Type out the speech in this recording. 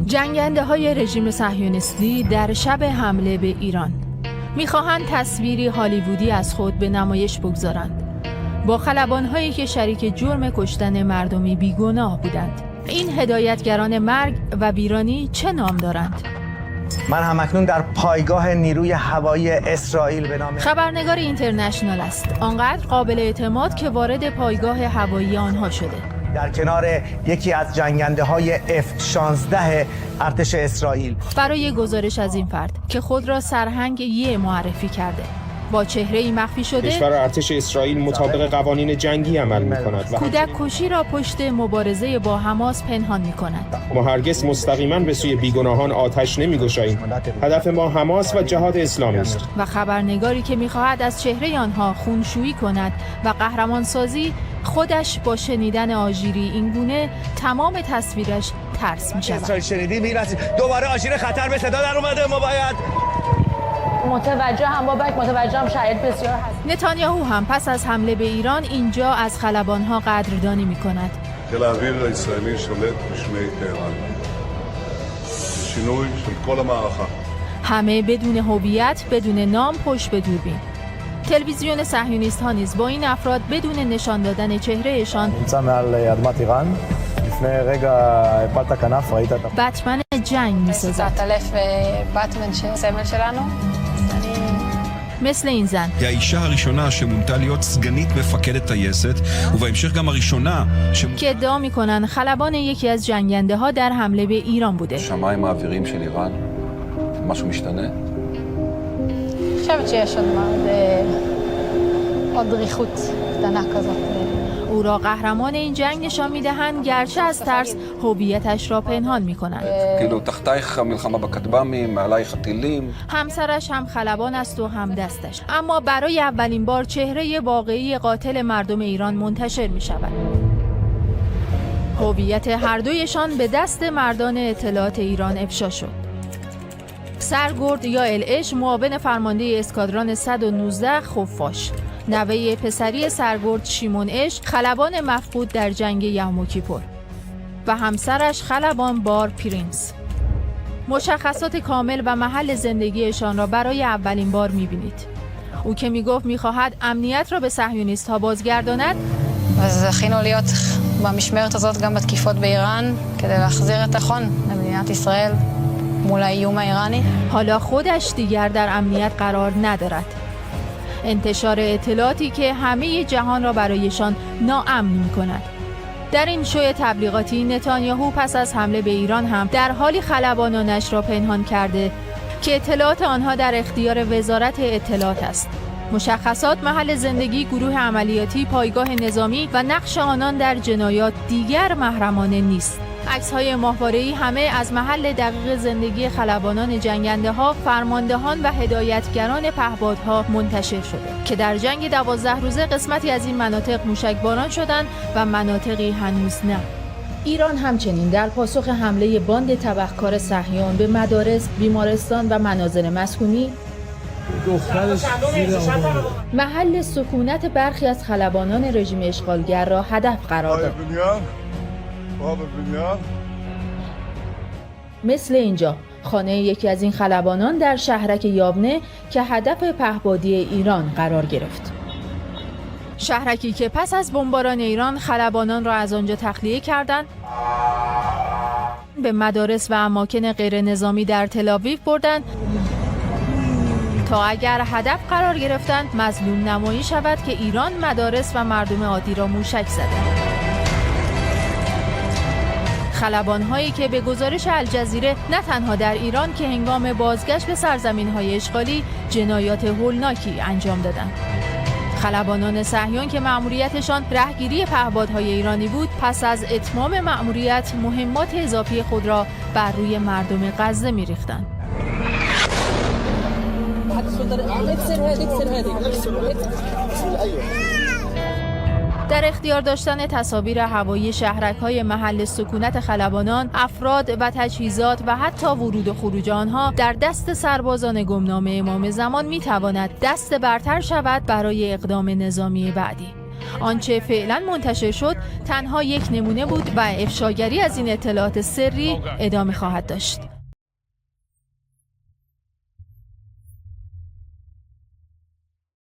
جنگنده‌های رژیم صهیونیستی در شب حمله به ایران می‌خواهند تصویری هالیوودی از خود به نمایش بگذارند با خلبان‌هایی که شریک جرم کشتن مردمی بیگناه بودند. این هدایتگران مرگ و ویرانی چه نام دارند؟ من همکنون در پایگاه نیروی هوایی اسرائیل به نام خبرنگار اینترنشنال است، آنقدر قابل اعتماد که وارد پایگاه هوایی آنها شده. در کنار یکی از جنگنده‌های F-16 ارتش اسرائیل. برای گزارش از این فرد که خود را سرهنگ یه معرفی کرده، با چهره‌ای مخفی شده، کشور ارتش اسرائیل مطابق قوانین جنگی عمل می‌کند و کودک کشی را پشت مبارزه با حماس پنهان می‌کند. ما هرگز مستقیما به سوی بیگناهان آتش نمی‌گشاییم. هدف ما حماس و جهاد اسلامی است. و خبرنگاری که می‌خواهد از چهره آنها خونشویی کند و قهرمانسازی، خودش با شنیدن آژیری اینگونه تمام تصویرش ترس می‌شود. اسرائیل شنیدی میرسید دوباره آژیر خطر به صدا در اومده. ما باید متوجه هم شاید بسیار هست. نتانیاهو هم پس از حمله به ایران اینجا از خلبانها قدردانی می‌کند. חיל האוויר הישראלי שולט בשמי טהרן. שינוי של כל המערכה. همه بدون هویت، بدون נام، پشت به دوربین. تلویزیون صهیونیست ها نیز با این افراد بدون نشان دادن چهرهشان נמצא מעל אדמת איראן. לפני רגע הפלת כנף, ראית את بتمن جنگ می‌سازد. בטמן סמל שלנו. مثل این زن היא האישה הראשונה שמונתה להיות סגנית מפקדת טייסת ובהמשך גם הראשונה که ادعا می‌کنند خلبان یکی از جنگنده ها در حمله به ایران بوده. שמיים האוויריים של איראן, משהו משתנה? אני חושבת שיש עוד דריכות קטנה כזאת. او را قهرمان این جنگ نشان می‌دهند، گرچه از ترس هویتش را پنهان می‌کنند. כאילו תחתייך המלחמה בכטב"מים, מעלייך הטילים. همسرش هم خلبان است و هم دستش، اما برای اولین بار چهره واقعی قاتل مردم ایران منتشر می‌شود. هویت هر دویشان به دست مردان اطلاعات ایران افشا شد. سرگرد یا العش، معاون فرمانده اسکادران 119 خفاش، نوه پسری سرگرد شیمون اش، خلبان مفقود در جنگ یوم کیپور، و همسرش خلبان بار پرینس. مشخصات کامل و محل زندگیشان را برای اولین بار می‌بینید. او که میگفت می‌خواهد امنیت را به صهیونیست ها بازگرداند، זכינו להיות במשמרת הזאת גם בתקיפות באיראן כדי להחזיר את החון למדינת ישראל מול האיום האיראני. حالا خودش دیگر در امنیت قرار ندارد. انتشار اطلاعاتی که همه جهان را برایشان ناامن می‌کند. در این شوی تبلیغاتی نتانیاهو پس از حمله به ایران هم در حالی خلبانانش را پنهان کرده که اطلاعات آنها در اختیار وزارت اطلاعات است. مشخصات، محل زندگی، گروه عملیاتی، پایگاه نظامی و نقش آنان در جنایات دیگر محرمانه نیست. عکس‌های ماهواره‌ای همه از محل دقیق زندگی خلبانان جنگنده‌ها، فرماندهان و هدایتگران پهپادها منتشر شده که در جنگ 12 روزه قسمتی از این مناطق موشکباران شدند و مناطقی هنوز نه. ایران همچنین در پاسخ حمله باند تبهکار صهیون به مدارس، بیمارستان و منازل مسکونی، محل سکونت برخی از خلبانان رژیم اشغالگر را هدف قرار داد. مثل اینجا خانه یکی از این خلبانان در شهرک یابنه که هدف پهپادی ایران قرار گرفت. شهرکی که پس از بمباران ایران خلبانان را از آنجا تخلیه کردند، به مدارس و اماکن غیر نظامی در تل‌آویو بردند تا اگر هدف قرار گرفتند مظلوم نمایی شود که ایران مدارس و مردم عادی را موشک زده. خلبان‌هایی که به گزارش الجزیره نه تنها در ایران که هنگام بازگشت به سرزمین‌های اشغالی جنایات هولناکی انجام دادند. خلبانان صهیون که مأموریتشان رهگیری پهپادهای ایرانی بود، پس از اتمام مأموریت مهمات اضافی خود را بر روی مردم غزه می‌ریختند. در اختیار داشتن تصاویر هوایی شهرک‌های محل سکونت خلبانان، افراد و تجهیزات و حتی ورود و خروج آنها در دست سربازان گمنام امام زمان می‌تواند دست برتر شود برای اقدام نظامی بعدی. آنچه فعلا منتشر شد تنها یک نمونه بود و افشاگری از این اطلاعات سری ادامه خواهد داشت.